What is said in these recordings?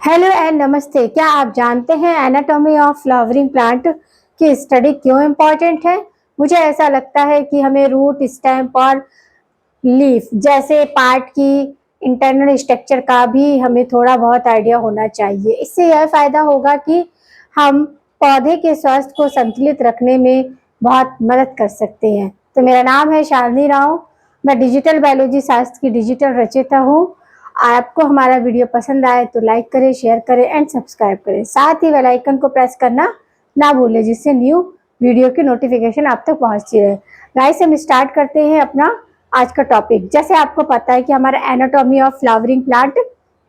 Hello and नमस्ते। क्या आप जानते हैं एनाटॉमी ऑफ फ्लावरिंग प्लांट की स्टडी क्यों इम्पोर्टेंट है? मुझे ऐसा लगता है कि हमें रूट, स्टेम और लीफ जैसे पार्ट की इंटरनल स्ट्रक्चर का भी हमें थोड़ा बहुत आइडिया होना चाहिए। इससे यह फायदा होगा कि हम पौधे के स्वास्थ्य को संतुलित रखने में बहुत मदद कर सकते हैं। तो मेरा नाम है शालिनी राव। मैं डिजिटल बायोलॉजी शास्त्र की डिजिटल रचयिता हूँ। आपको हमारा वीडियो पसंद आए तो लाइक करें, शेयर करें एंड सब्सक्राइब करें। साथ ही बेल आइकन को प्रेस करना ना भूलें, जिससे न्यू वीडियो की नोटिफिकेशन आप तक पहुंचती रहे। गाइस, हम स्टार्ट करते हैं अपना आज का टॉपिक। जैसे आपको पता है कि हमारा एनाटॉमी ऑफ फ्लावरिंग प्लांट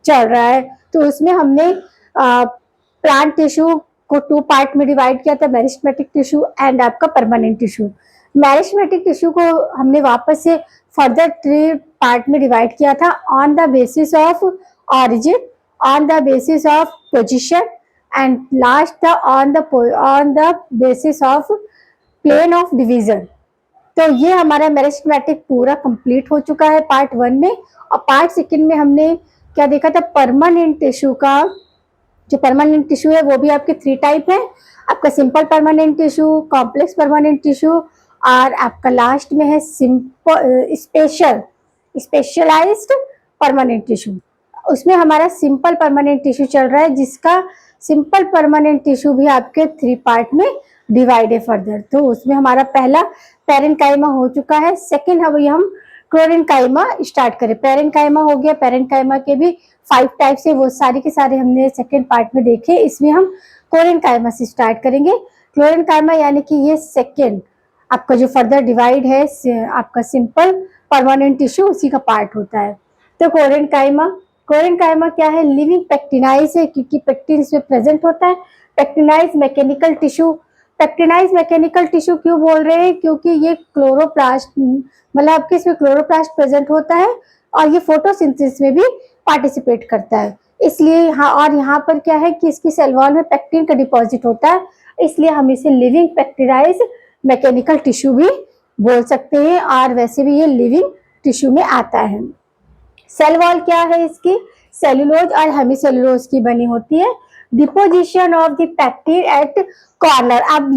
चल रहा है, तो उसमें हमने प्लांट टिश्यू को 2 पार्ट में डिवाइड किया था, मेरिस्टेमेटिक टिश्यू एंड आपका परमानेंट टिश्यू। मेरिस्टेमेटिक टिश्यू को हमने वापस से फर्दर 3 पार्ट में डिवाइड किया था on the basis of origin, on the basis of position and last on the basis of plane of division. तो ये हमारा मेरिस्टेमेटिक पूरा कंप्लीट हो चुका है पार्ट 1 में। और पार्ट 2 में हमने क्या देखा था, परमानेंट टिश्यू का। जो परमानेंट टिश्यू है वो भी आपके 3 टाइप है, आपका simple permanent tissue, complex permanent tissue और आपका लास्ट में है सिंपल स्पेशलाइज्ड परमानेंट टिश्यू। उसमें हमारा सिंपल परमानेंट टिश्यू चल रहा है, जिसका सिंपल परमानेंट टिश्यू भी आपके 3 पार्ट में डिवाइड है फर्दर। तो उसमें हमारा पहला पेरेन्काइमा हो चुका है। सेकंड अभी हम क्लोरेन्काइमा स्टार्ट करें। पेरेन्काइमा हो गया, पेरेन्काइमा के भी 5 टाइप्स है, वो सारे के सारे हमने सेकंड पार्ट में देखे। इसमें हम क्लोरेन्काइमा से स्टार्ट करेंगे। क्लोरेन्काइमा यानी कि ये सेकंड आपका जो फर्दर डिवाइड है आपका सिंपल परमानेंट टिश्यू, उसी का पार्ट होता है। तो क्लोरेन्काइमा क्या है? लिविंग पेक्टिनाइज है, क्योंकि पेक्टिन इसमें प्रेजेंट होता है। पेक्टिनाइज मैकेनिकल टिश्यू। पेक्टिनाइज मैकेनिकल टिश्यू क्यों बोल रहे हैं? क्योंकि ये क्लोरोप्लास्ट, मतलब आपके इसमें क्लोरोप्लास्ट प्रेजेंट होता है और ये फोटोसिंथेसिस में भी पार्टिसिपेट करता है, इसलिए यहाँ। और यहाँ पर क्या है कि इसकी सेल वॉल में पेक्टिन का डिपॉजिट होता है, इसलिए हम इसे लिविंग पेक्टिनाइज मैकेनिकल टिश्यू भी बोल सकते हैं। और वैसे भी ये लिविंग टिश्यू में आता है। सेल वॉल क्या है इसकी? सेलुलोज और हेमीसेलुलोज की बनी होती है। Deposition of the pectin at corner. अब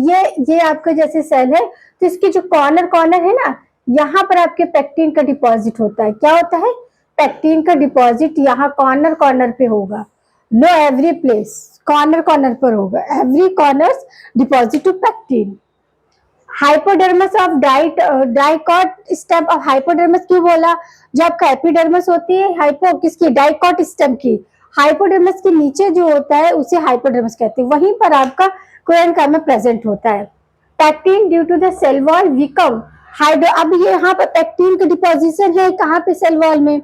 ये आपका जैसे सेल है, तो इसके जो कॉर्नर है ना, यहाँ पर आपके पेक्टिन का डिपॉजिट होता है। क्या होता है? पेक्टिन का डिपॉजिट यहाँ कॉर्नर पे होगा। नो एवरी प्लेस, कॉर्नर पर होगा। Every corner deposit to pectin. Hypodermis of dicot stem. Of hypodermis क्यों बोला? जो आपका एपिडर्मस होती है, हाइपो किसकी? डाइकॉट स्टेम की। हाइपोडर्मस के नीचे जो होता है उसे हाइपोडर्मस कहते हैं, वहीं पर आपका क्लोरेन्काइमा प्रेजेंट होता है। Pectin due to the cell wall become hydro. अब ये यहाँ पर पेक्टिन का डिपोजिशन है कहाँ पे? सेल वॉल में।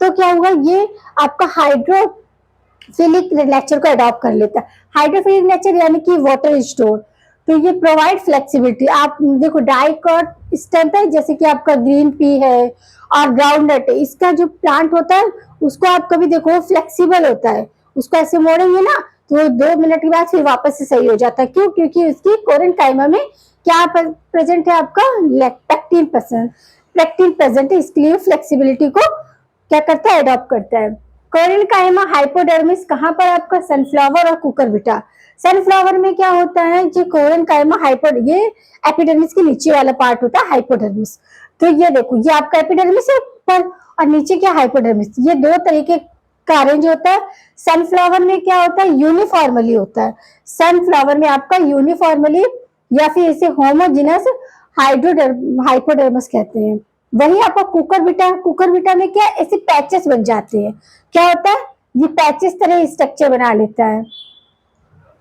तो क्या हुआ, ये आपका हाइड्रोफिलिक नेचर को अडॉप्ट कर लेता है। हाइड्रोफिलिक नेचर यानी कि वाटर स्टोर। तो ये प्रोवाइड फ्लेक्सिबिलिटी। आप देखो डाइकॉट स्टेम है, जैसे कि आपका ग्रीन पी है और ग्राउंड नट है, इसका जो प्लांट होता है उसको आप कभी देखो फ्लेक्सिबल होता है, उसको ऐसे मोड़ेंगे ना तो 2 मिनट के बाद फिर वापस से सही हो जाता है। क्यों? क्योंकि उसकी क्लोरेन्काइमा में क्या प्रेजेंट है? आपका पेक्टिन प्रेजेंट है, इसके लिए फ्लेक्सिबिलिटी को क्या करता है? अडॉप्ट करता है। क्लोरेन्काइमा हाइपोडर्मिस कहाँ पर? आपका सनफ्लावर और कुकुरबिटा। सनफ्लावर में क्या होता है? जो क्लोरेन्काइमा ये एपिडर्मिस के नीचे वाला पार्ट होता है हाइपोडर्मिस। तो ये देखो, ये आपका एपिडर्मिस है ऊपर और नीचे क्या? हाइपोडर्मिस। ये 2 तरीके का अरेंज होता है। सनफ्लावर में क्या होता है? यूनिफॉर्मली होता है। सनफ्लावर में आपका यूनिफॉर्मली या फिर इसे होमोजिनस हाइपोडर्मिस कहते हैं। वही आपका कुकुरबिटा में क्या? ऐसे पैचेस बन जाते हैं। क्या होता है? ये पैचेस तरह स्ट्रक्चर बना लेता है।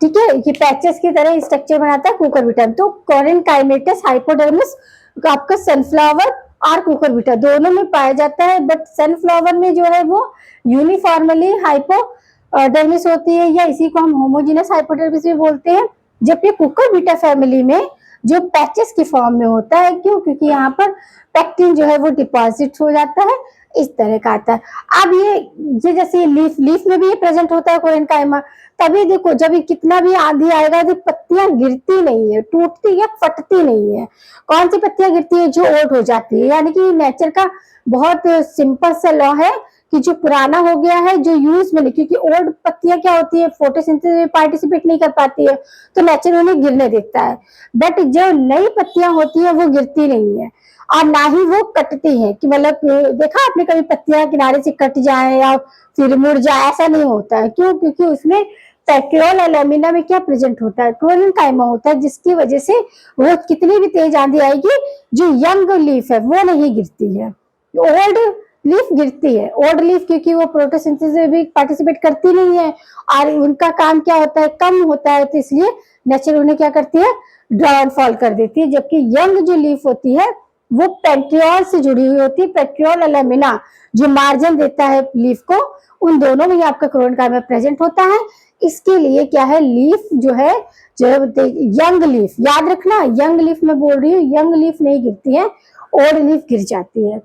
ठीक है, ये पैचेस की तरह स्ट्रक्चर बनाता है कुकुरबिटा। तो क्लोरेन्काइमेटस हाइपोडर्मिस आपका सनफ्लावर और कुकुरबिटा दोनों में पाया जाता है, बट सनफ्लावर में जो है वो यूनिफॉर्मली हाइपोडर्मिस होती है, या इसी को हम होमोजिनस हाइपोडर्मिस भी बोलते हैं। जबकि कुकुरबिटा फैमिली में जो पैचेस की फॉर्म में होता है। क्यों? क्योंकि यहाँ पर पेक्टिन जो है वो डिपॉजिट हो जाता है, इस तरह का आता है। अब ये जैसे लीफ में भी ये प्रेजेंट होता है क्लोरेन्काइमा। तभी देखो, जब ये कितना भी आंधी आएगा तो पत्तियां गिरती नहीं है, टूटती या फटती नहीं है। कौन सी पत्तियां गिरती है? जो ओट हो जाती है। यानी कि नेचर का बहुत सिंपल सा लॉ है कि जो पुराना हो गया है, जो यूज में नहीं, क्योंकि ओल्ड पत्तियां क्या होती है, फोटोसिंथेसिस में पार्टिसिपेट नहीं कर पाती है, तो नेचर उन्हें गिरने देता है। बट जो नई पत्तियां होती है वो गिरती नहीं है और ना ही वो कटती है, कि मतलब देखा आपने कभी पत्तियां किनारे से कट जाए या फिर मुड़ जाए, ऐसा नहीं होता है। क्यों? क्योंकि उसमें पेट्रियोल और लेमिना में क्या प्रेजेंट होता है, क्लोरीन कायमा होता है, जिसकी वजह से वो कितनी भी तेज आंधी आएगी, जो यंग लीफ है वो नहीं गिरती है, ओल्ड लीफ गिरती है। ओल्ड लीफ क्योंकि वो फोटोसिंथेसिस में भी पार्टिसिपेट करती नहीं है और उनका काम क्या होता है, कम होता है, तो इसलिए नेचर उन्हें क्या करती है, डाउनफॉल कर देती है। जबकि यंग जो लीफ होती है वो पेट्रियोल से जुड़ी हुई होती है, पेट्रियोल और लेमिना जो मार्जिन देता है लीफ को, उन दोनों में ही आपका क्लोरीन कायमा प्रेजेंट होता है। इसके लिए क्या है, लीफ जो है, जो यंग लीफ, याद रखना यंग लीफ में बोल रही हूँ, यंग लीफ नहीं गिरती है, ओल्ड लीफ गिर जाती है।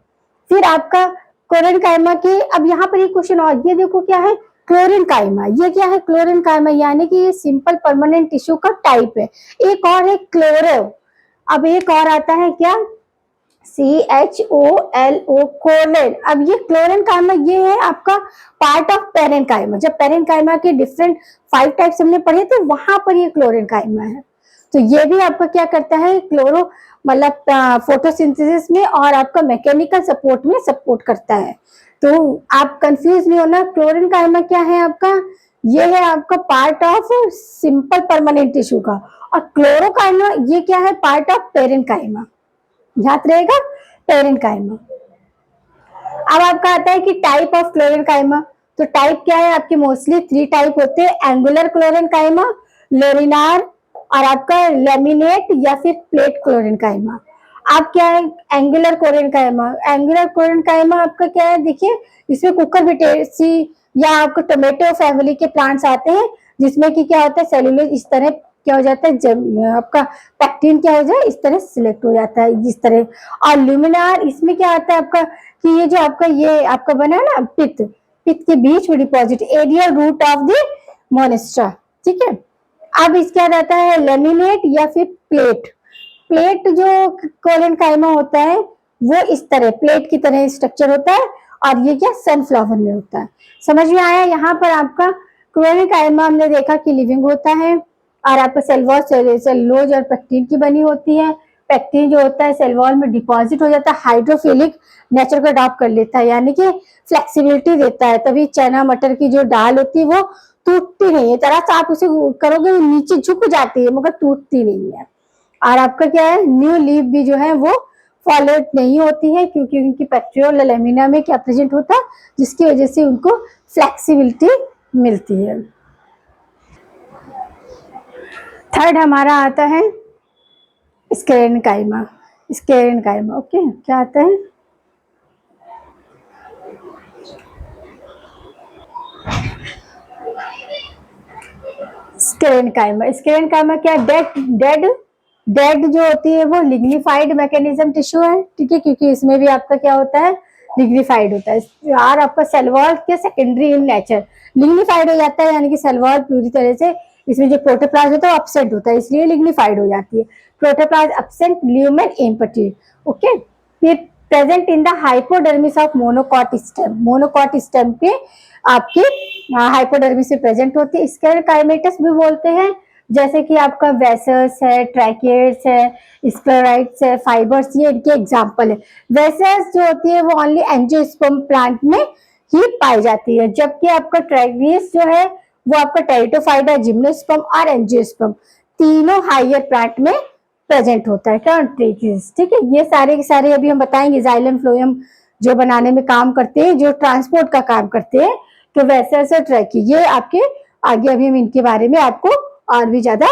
फिर आपका क्लोरीन कायमा के, अब यहाँ पर एक क्वेश्चन और, ये देखो क्या है क्लोरीन कायमा, ये क्या है क्लोरीन कायमा, यानी कि ये सिंपल परमानेंट टिश्यू का टाइप है। एक और है क्लोरो, अब एक और आता है क्या, CHOLO, कोलेन। अब ये क्लोरीन कायमा ये है आपका पार्ट ऑफ पेरेंट कायमा। जब पेरेंट कायमा के डिफरेंट 5 टाइप्स हमने पढ़े थे, वहां पर ये क्लोरीन कायमा है। तो ये भी आपका क्या करता है, क्लोरो मतलब फोटोसिंथेसिस में और आपका मैकेनिकल सपोर्ट में सपोर्ट करता है। तो आप कंफ्यूज नहीं होना, क्लोरीन कायमा क्या है आपका, ये है आपका part of simple permanent tissue का, और क्लोरोकाइमा ये क्या है, पार्ट ऑफ पेरेंट कायमा, याद रहेगा, पेरेंट कायमा। अब आपका आता है कि टाइप ऑफ क्लोरीन कायमा, तो टाइप क्या है आपके, मोस्टली 3 टाइप होते हैं, एंगुलर क्लोरीन कायमा, लेमिनार और आपका लेमिनेट या फिर प्लेट क्लोरीन कायमा। आप क्या है, एंगुलर क्लोरीन कायमा, एंगुलर क्लोरीन कायमा आपका क्या है, देखिए इसमें कुकुरबिटेसी या आपको टोमेटो फैमिली के प्लांट्स आते हैं, जिसमें कि क्या होता है, सेलुलोज इस तरह क्या हो जाता है, जब आपका पैक्टिन क्या हो जाए, इस तरह सिलेक्ट हो जाता है जिस तरह। और ल्यूमिनार, इसमें क्या आता है आपका, कि ये जो आपका ये आपका बना है ना पित्त, पित्त के बीच में deposit, aerial root of the monstera, ठीक है। अब इसके बाद आता है लेमिनेट या फिर प्लेट। प्लेट जो कोलन कायमा होता है वो इस तरह प्लेट की तरह स्ट्रक्चर होता है, और ये क्या सनफ्लावर में होता है। समझ में आया? यहाँ पर आपका कोलन कायमा हमने देखा कि लिविंग होता है, और आपका सेलुलोज और पेक्टिन की बनी होती है। पेक्टिन जो होता है सेल वॉल में डिपॉजिट हो जाता है, हाइड्रोफिलिक नेचर को अडॉप्ट कर लेता है, यानी कि फ्लेक्सिबिलिटी देता है, तभी चना मटर की जो दाल होती है वो टूटती नहीं है, जरा सा आप उसे करोगे वो नीचे झुक जाती है मगर टूटती नहीं है। और आपका क्या है, न्यू लीफ भी जो है वो फॉलोड नहीं होती है, क्योंकि उनकी पेट्रियोल लेमिना में क्या प्रेजेंट होता है, जिसकी वजह से उनको फ्लेक्सिबिलिटी मिलती है। थर्ड हमारा आता है स्क्लेरेनकाइमा। स्क्लेरेनकाइमा ओके, क्या आता है, स्क्लेरेनकाइमा। स्क्लेरेनकाइमा क्या, डेड जो होती है वो लिग्निफाइड मैकेनिज्म टिश्यू है, ठीक है, क्योंकि इसमें भी आपका क्या होता है, लिग्निफाइड होता है। और आपका सेल वॉल के सेकेंडरी इन नेचर लिग्निफाइड हो जाता है, यानी कि सेल वॉल पूरी तरह से, इसमें जो प्रोटोप्लाज्म होता है वो अपसेंट होता है, इसलिए लिग्निफाइड हो जाती है। Protoplasm absent, lumen empty, okay. फिर present in the hypodermis of monocot stem, monocot stem पे आपके हाइपोडर्मिस में प्रेजेंट होती है। स्क्लेरेनकाइमेटस भी बोलते हैं, जैसे कि आपका वेसल्स है, ट्रैकियर्स है, स्क्लेराइड्स है, फाइबर्स, ये इनके एग्जांपल है। वेसल्स जो होती है वो ओनली एंजियोस्पर्म प्लांट में ही पाई जाती है, जबकि आपका ट्रैकियर्स जो है वो आपका टेरिडोफाइटा, जिम्नोस्पर्म और एंजियोस्पर्म तीनों हायर प्लांट में प्रेजेंट होता है। क्या ट्रैकियर्स, ठीक है। ये सारे के सारे अभी हम बताएंगे, जाइलम फ्लोएम जो बनाने में काम करते हैं, जो ट्रांसपोर्ट का काम करते हैं, तो वेसल्स और ट्रैकी ये आपके आगे अभी हम इनके बारे में आपको और भी ज्यादा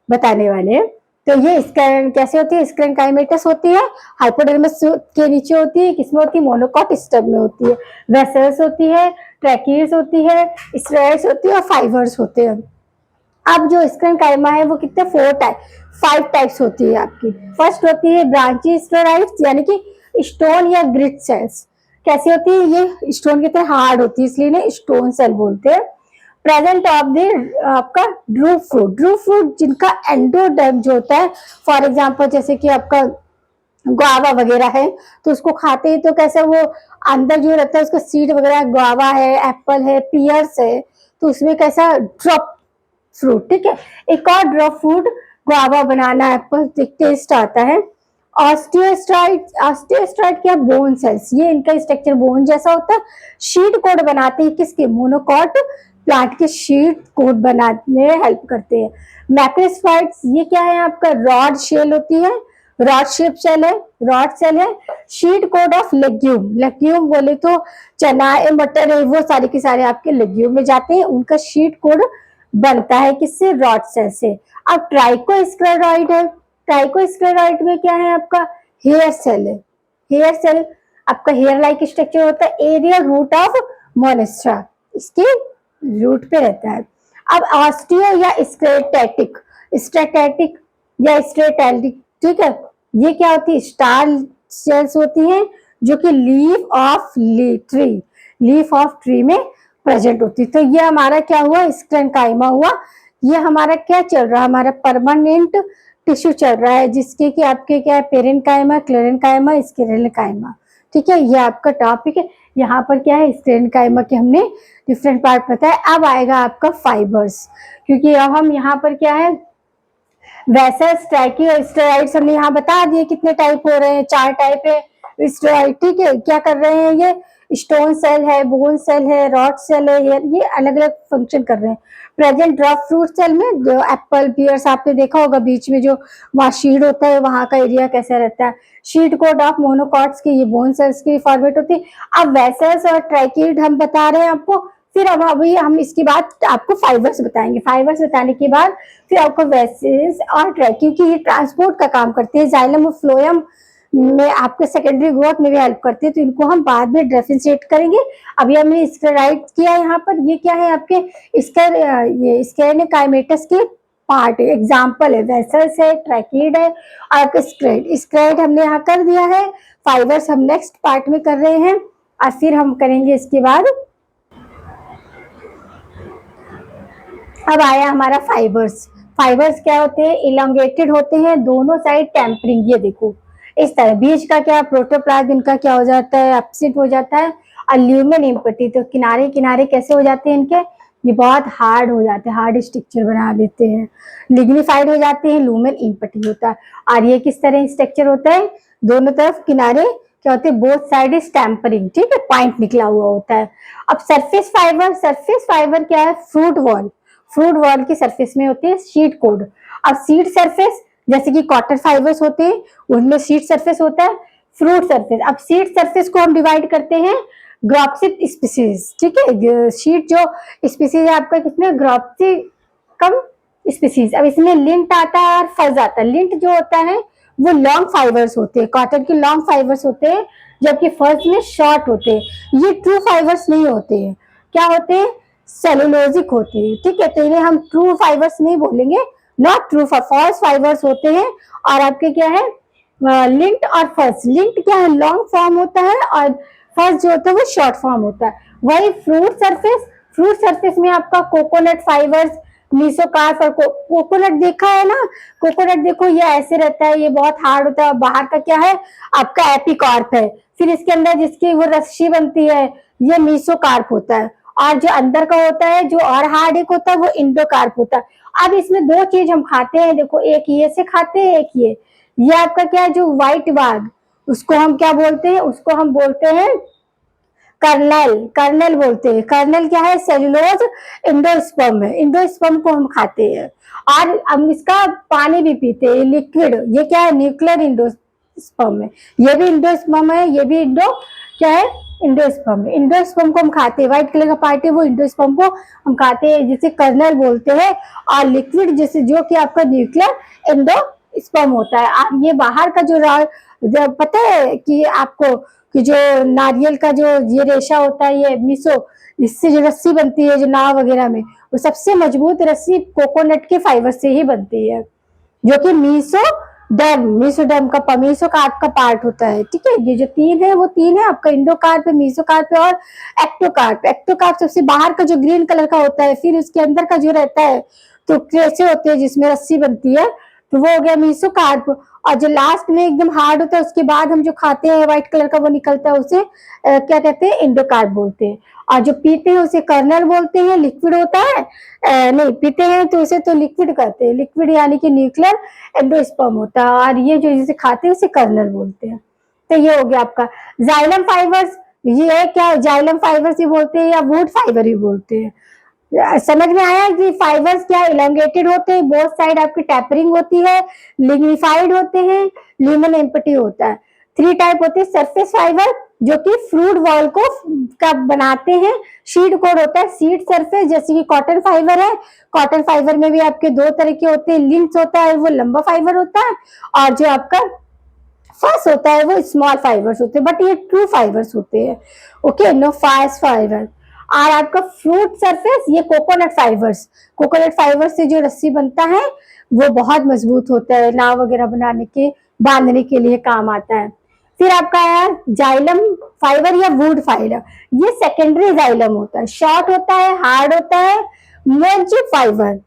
बताने वाले हैं। तो ये स्क्लेरन कैसे होती है, स्क्लेरेनकाइमेटस होती है, हाइपोडर्मिस के नीचे होती है, किसमें होती है, मोनोकॉट स्टब में होती है। वेसल्स होती है, ट्रैकियर्स होती है, स्टेरॉइड्स होती है और फाइबर्स होते हैं। अब जो स्क्लेरेनकाइमा है वो कितने 5 टाइप्स होती है आपकी। फर्स्ट होती है ब्रांची स्टेरॉइड्स, यानी कि स्टोन या ग्रिट सेल्स। कैसी होती है, ये स्टोन की तरह हार्ड होती है, इसलिए इन्हें स्टोन सेल बोलते हैं। प्रेजेंट ऑफ द आपका ड्रूप फ्रूट जिनका एंडोडर्म जो होता है, फॉर एग्जांपल जैसे कि आपका गुआवा वगैरह है, तो उसको खाते हैं तो कैसे वो अंदर जो रहता है उसका सीड वगैरह, गुआवा है, एप्पल है, पियर्स है, तो उसमें कैसा ड्रॉप फ्रूट, ठीक है, एक और drop fruit guava banana apple taste आता है। ऑस्टियोस्ट्राइड क्या, बोन सेल्स, ये इनका स्ट्रक्चर बोन जैसा होता है। शीट कोड बनाते हैं किसके, मोनोकॉट प्लांट के शीट कोड बनाने में हेल्प करते हैं। मैक्रोस्पाइड्स ये क्या है आपका, रॉड शेल होती है, रॉड शेप सेल है, रॉड सेल है। Sheet code of legume, legume बोले तो चना है, मटर है, वो सारे के सारे आपके लेग्यूम में जाते हैं, उनका शीट कोड बनता है किससे, रॉड सेल से। अब ट्राइकोस्क्लेरॉइड है, ट्राइकोस्क्लेरॉइड में क्या है आपका, हेयर सेल है, हेयर सेल आपका हेयर लाइक स्ट्रक्चर होता है, एरियल रूट ऑफ मोनेस्ट्रा, इसके रूट पे रहता है। अब ऑस्टियो या स्ट्रेटैटिक, स्ट्रेटैटिक या स्ट्रेटैटिक, ठीक है, ये क्या होती है, स्टार सेल्स होती हैं जो कि leaf of tree, leaf of tree में प्रेजेंट होती है। तो ये हमारा क्या हुआ, स्क्लेरेंकाइमा हुआ। ये हमारा क्या चल रहा है, हमारा परमानेंट टिश्यू चल रहा है, जिसके कि आपके क्या है, पेरेन्काइमा, क्लेरेन्काइमा, स्क्लेरेन्काइमा, ठीक है, ये आपका टॉपिक है। यहाँ पर क्या है, स्क्लेरेन्काइमा के हमने डिफरेंट पार्ट बताया। अब आएगा आपका फाइबर्स, क्योंकि अब हम यहाँ पर क्या है, वेसल्स, ट्रैकियोस्टेरॉइड्स हमने यहाँ बता दिए कितने टाइप हो रहे हैं, 4 टाइप है स्टेरॉइड, ठीक है। क्या कर रहे हैं, ये स्टोन सेल है, बोन सेल है, रॉड सेल है, ये अलग अलग फंक्शन कर रहे हैं। प्रेजेंट ड्रॉप फ्रूट सेल में जो एप्पल पियर्स आपने देखा होगा, बीच में जो वहाँ शीड होता है, वहां का एरिया कैसा रहता है, शीट कोड ऑफ मोनोकॉट्स की, ये बोन सेल्स की फॉर्मेट होती है। अब वेसल्स और ट्रैकिड हम बता रहे हैं आपको, फिर अब अभी हम इसके बाद आपको फाइबर्स बताएंगे। फाइबर्स बताने के बाद फिर आपको वेसल्स और ट्रैकिंग की, ये ट्रांसपोर्ट का काम करते हैं, जाइलम और फ्लोएम में आपके सेकेंडरी ग्रोथ में भी हेल्प करते हैं, तो इनको हम बाद में डिफरेंशिएट करेंगे। अभी हमने स्क्लेराइड किया यहाँ पर, ये क्या है आपके ये स्क्लेरेनकाइमेटस के पार्ट एग्जाम्पल है, वेसल्स है, ट्रैकिड है और आपका स्क्लेराइड, स्क्लेराइड हमने यहाँ कर दिया है। फाइबर्स हम नेक्स्ट पार्ट में कर रहे हैं और फिर हम करेंगे इसके बाद। अब आया हमारा फाइबर्स। फाइबर्स क्या होते हैं, इलोंगेटेड होते हैं, दोनों साइड टेम्परिंग, ये देखो इस तरह, बीच का क्या प्रोटोप्लाज्म, इनका क्या हो जाता है, एब्सेंट हो जाता है, और ल्यूमेन इम्पटी, तो किनारे किनारे कैसे हो जाते हैं इनके, ये बहुत हार्ड हो जाते हैं, हार्ड स्ट्रक्चर बना देते हैं, लिग्निफाइड हो जाते हैं, लूमेन इम्पटी होता है। और ये किस तरह स्ट्रक्चर होता है, दोनों तरफ किनारे क्या होते हैं, बोथ साइड इज टेम्परिंग, ठीक है, पॉइंट निकला हुआ होता है। अब सरफेस फाइबर, सरफेस फाइबर क्या है, फ्रूट वॉल, फ्रूट वॉल की सरफेस में होती है शीट कोड। अब सीड सरफेस जैसे कि कॉटन फाइबर्स होते हैं, उनमें सीड सरफेस होता है, फ्रूट सरफेस। अब सीड सरफेस को हम डिवाइड करते हैं ग्रॉप्सिक स्पीसीज, ठीक है, शीट जो स्पीसीज है आपका किसमें, ग्रॉप्सिकम स्पीसीज। अब इसमें लिंट आता है और फज आता है। लिंट जो होता है वो लॉन्ग फाइबर्स होते हैं, कॉटन के लॉन्ग फाइबर्स होते हैं, जबकि फज में शॉर्ट होते हैं। ये ट्रू फाइबर्स नहीं होते हैं, क्या होते हैं, सेलुलोजिक होते हैं, ठीक है, तो इन्हें हम ट्रू फाइबर्स नहीं बोलेंगे, नॉट ट्रू, फॉल्स फाइबर्स होते हैं। और आपके क्या है, लिंट और फर्स्ट, लिंट क्या है, लॉन्ग फॉर्म होता है, और फर्स्ट जो होता है वो शॉर्ट फॉर्म होता है। वही फ्रूट सरफेस, फ्रूट सरफेस में आपका कोकोनट फाइबर्स, मीसोकार्प और कोकोनट देखा है ना, कोकोनट देखो ये ऐसे रहता है, ये बहुत हार्ड होता है, बाहर का क्या है आपका एपिकार्प है, फिर इसके अंदर जिसकी वो रस्सी बनती है ये मीसोकार्प होता है, और जो अंदर का होता है जो और हार्ड एक होता है वो इंडोकार्प होता है। अब इसमें 2 चीज हम खाते हैं, देखो एक ये से खाते हैं, एक ये आपका क्या है, जो व्हाइट बाग, उसको हम क्या बोलते हैं, उसको हम बोलते हैं कर्नल, कर्नल बोलते हैं। कर्नल क्या है, सेलुलोज इंडोस्पर्म है, इंडोस्पर्म को हम खाते हैं और हम इसका पानी भी पीते हैं, लिक्विड। ये क्या है, न्यूक्लियर इंडोस्पर्म है, ये भी इंडोस्पर्म है, ये भी इंडो क्या है, इंडोस्पर्म। इंडोस्पर्म को हम खाते हैं, व्हाइट कलर का पार्ट है वो इंडोस्पर्म को हम खाते हैं, जिसे कर्नल बोलते हैं। और लिक्विड जैसे जो कि आपका न्यूक्लियर इंडोस्पर्म होता है। आप ये बाहर का जो पता है कि आपको कि जो नारियल का जो ये रेशा होता है, ये मीसो, इससे जो रस्सी बनती है जो नाव वगैरह में, वो सबसे मजबूत रस्सी कोकोनट के फाइबर से ही बनती है, जो कि मीसोडर्म का मीसोकार्प का पार्ट होता है, ठीक है। ये जो 3 है वो 3 है आपका, इंडोकार्प, मीसोकार्प और एक्टोकार्प। एक्टोकार्प सबसे बाहर का जो ग्रीन कलर का होता है, फिर उसके अंदर का जो रहता है तो कैसे होते हैं जिसमें रस्सी बनती है, तो वो हो गया मीसोकार्प। और जो लास्ट में एकदम हार्ड होता है उसके बाद हम जो खाते हैं व्हाइट कलर का वो निकलता है, उसे क्या कहते हैं, एंडोकार्प बोलते हैं। और जो पीते हैं उसे कर्नल बोलते हैं, लिक्विड होता है। नहीं पीते हैं तो उसे तो लिक्विड कहते हैं, लिक्विड यानी कि न्यूक्लियर एंडोस्पर्म होता है, और ये जो जिसे खाते हैं उसे कर्नल बोलते हैं। तो ये हो गया आपका जाइलम फाइबर्स। ये है क्या, जाइलम फाइबर्स ही बोलते हैं या वुड फाइबर ही बोलते हैं। समझ में आया कि फाइबर्स क्या इलांगेटेड होते हैं, बोथ साइड आपकी टैपरिंग होती है, लिग्निफाइड होते हैं, ल्यूमन एम्पटी होता है। 3 टाइप होते हैं, सरफेस फाइबर जो कि फ्रूट वॉल को का बनाते हैं, शीड कोड होता है, सीड सरफेस, जैसे कि कॉटन फाइबर है। कॉटन फाइबर में भी आपके 2 तरह के होते हैं, लिंक्स होता है वो लंबा फाइबर होता है, और जो आपका फर्स्ट होता है वो स्मॉल फाइबर्स होते हैं, बट ये ट्रू फाइबर्स होते हैं। Okay, no fast fibre. और आपका फ्रूट सरफेस, ये कोकोनट फाइबर्स, कोकोनट फाइबर से जो रस्सी बनता है वो बहुत मजबूत होता है, नाव वगैरह बनाने के, बांधने के लिए काम आता है। फिर आपका आया जाइलम फाइबर या वुड फाइबर, ये सेकेंडरी जाइलम होता है, शॉर्ट होता है, हार्ड होता है, मोजी फाइबर,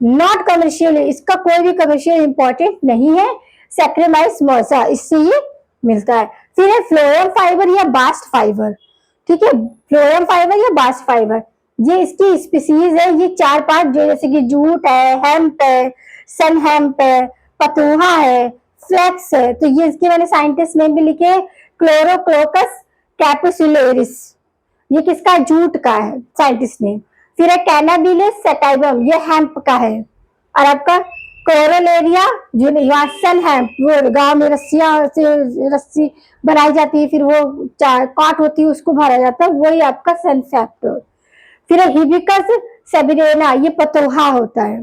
नॉट कमर्शियल, इसका कोई भी कमर्शियल इंपॉर्टेंट नहीं है, सैक्रोमाइस मोसा, इससे ये मिलता है। फिर है फ्लोएम फाइबर या बास्ट फाइबर, ठीक है, फ्लोएम फाइबर या बास्ट फाइबर, ये इसकी स्पीसीज है। ये 4 पार्ट जो जैसे कि जूट है, हेम्प है, सन हेम्प है, पतोहा है, फ्लेक्स है, तो ये इसके मैंने साइंटिस्ट नेम भी लिखे, क्लोरोक्लोकस कैपुसुलेरिस, ये किसका, जूट का है साइंटिस्ट नेम। फिर है कैनाबिलस सैटाइवम, ये हेम्प का है। और आपका कोरोलेरिया जो सन हेम्प, वो गांव में रस्सियां से रस्सी बनाई जाती है, फिर वो काट होती है उसको भरा जाता है, वही आपका सन फैक्टर। फिर है हिबिकस सेबिरेना, ये पतोहा होता है,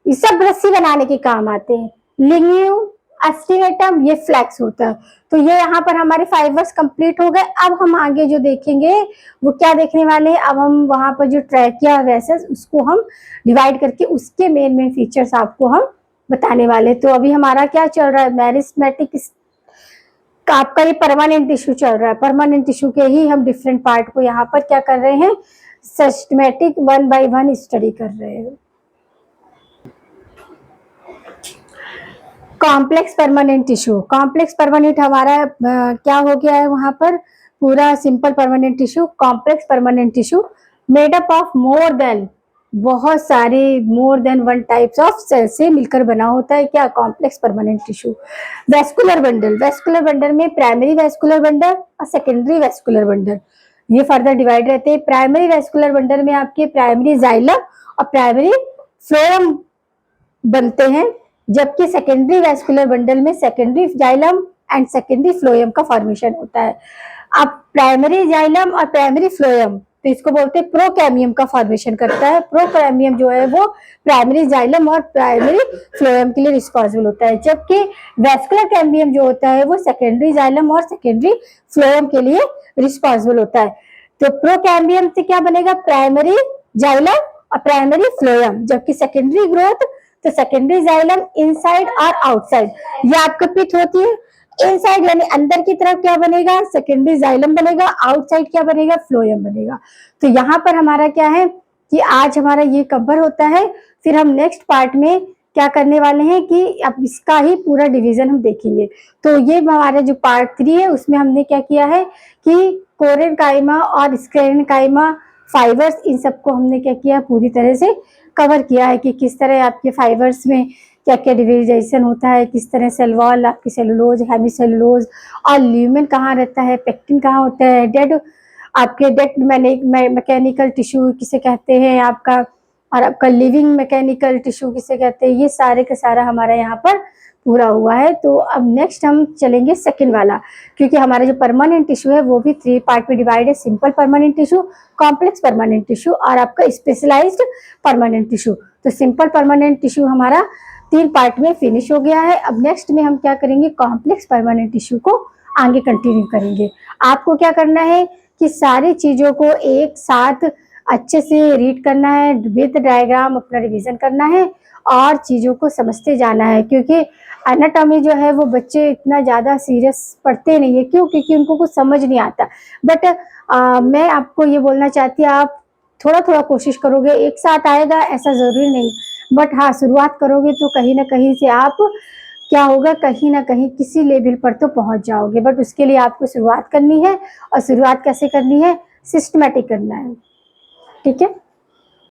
ये सब रस्सी बनाने के काम आते हैं। लिग्नियम एस्टिमेटम, ये फ्लैक्स होता है। तो ये यहाँ पर हमारे फाइबर्स कंप्लीट हो गए। अब हम आगे जो देखेंगे वो क्या देखने वाले हैं, अब हम वहां पर जो ट्रैकिया वेसल्स उसको हम डिवाइड करके उसके मेन फीचर्स आपको हम बताने वाले। तो अभी हमारा क्या चल रहा है, मैरिस्मेटिक आपका ये परमानेंट टिश्यू चल रहा है, परमानेंट टिश्यू के ही हम डिफरेंट पार्ट को यहाँ पर क्या कर रहे हैं, सिस्टमैटिक 1 by 1 स्टडी कर रहे हैं। Complex permanent tissue, complex permanent हमारा क्या हो गया है वहां पर, पूरा simple permanent tissue, complex permanent tissue made up of more than, बहुत सारे more than 1 types of cell से मिलकर बना होता है क्या, complex permanent tissue. Vascular bundle, vascular bundle में प्राइमरी वेस्कुलर बंडल और सेकेंडरी वेस्कुलर बंडल, ये फर्दर डिवाइड रहते हैं। प्राइमरी वेस्कुलर बंडल में आपके प्राइमरी जाइलम और प्राइमरी फ्लोएम बनते हैं, जबकि सेकेंडरी वेस्कुलर बंडल में secondary xylem and secondary phloem का फॉर्मेशन होता है। अब प्राइमरी जाइलम और प्राइमरी फ्लोएम, तो इसको बोलते हैं प्रोकैम्बियम का फॉर्मेशन करता है। प्रोकैम्बियम जो है वो प्राइमरी जाइलम और प्राइमरी फ्लोएम के लिए रिस्पॉन्सिबल होता है, जबकि वेस्कुलर कैम्बियम जो होता है वो सेकेंडरी जाइलम और सेकेंडरी फ्लोएम के लिए रिस्पॉन्सिबल होता है। तो प्रोकैम्बियम से क्या बनेगा, प्राइमरी जाइलम और प्राइमरी फ्लोएम, जबकि सेकेंडरी ग्रोथ तो सेकेंडरी जाइलम इनसाइड और आउटसाइड, ये आपका पिथ होती है, इनसाइड यानी अंदर की तरफ क्या बनेगा, सेकेंडरी जाइलम बनेगा, आउटसाइड क्या बनेगा, फ्लोएम बनेगा। तो यहाँ पर हमारा क्या है कि आज हमारा ये कवर होता है, फिर हम नेक्स्ट पार्ट में क्या करने वाले हैं कि अब इसका ही पूरा डिवीजन हम देखेंगे। तो ये हमारा जो पार्ट 3 है उसमें हमने क्या किया है कि कोरेनकाइमा और स्क्लेरेनकाइमा फाइबर्स, इन सबको हमने क्या किया, पूरी तरह से कवर किया है कि किस तरह आपके फाइबर्स में क्या क्या डिवीजेशन होता है, किस तरह सेल वॉल, आपकी सेलुलोज, हेमीसेलुलोज, और ल्यूमेन कहाँ रहता है, पेक्टिन कहाँ होता है, डेड आपके डेड मैकेनिकल टिश्यू किसे कहते हैं आपका, और आपका लिविंग मैकेनिकल टिश्यू किसे कहते हैं, ये सारे का सारा हमारा यहाँ पर पूरा हुआ है। तो अब नेक्स्ट हम चलेंगे सेकंड वाला, क्योंकि हमारा जो परमानेंट टिश्यू है वो भी 3 पार्ट में डिवाइड है, simple permanent tissue, complex permanent tissue और आपका स्पेशलाइज्ड परमानेंट टिश्यू। तो सिंपल परमानेंट टिश्यू हमारा 3 पार्ट में फिनिश हो गया है। अब नेक्स्ट में हम क्या करेंगे, कॉम्प्लेक्स परमानेंट टिश्यू को आगे कंटिन्यू करेंगे। आपको क्या करना है कि सारी चीजों को एक साथ अच्छे से रीड करना है, विद डायग्राम अपना रिवीजन करना है और चीजों को समझते जाना है, क्योंकि एनाटॉमी जो है वो बच्चे इतना ज़्यादा सीरियस पढ़ते नहीं है, क्यों, क्योंकि उनको कुछ समझ नहीं आता। बट मैं आपको ये बोलना चाहती हूँ, आप थोड़ा थोड़ा कोशिश करोगे, एक साथ आएगा ऐसा ज़रूरी नहीं, बट हाँ शुरुआत करोगे तो कहीं ना कहीं से आप क्या होगा, कहीं ना कहीं किसी लेवल पर तो पहुंच जाओगे, बट उसके लिए आपको शुरुआत करनी है। और शुरुआत कैसे करनी है, सिस्टमेटिक करना है, ठीक है।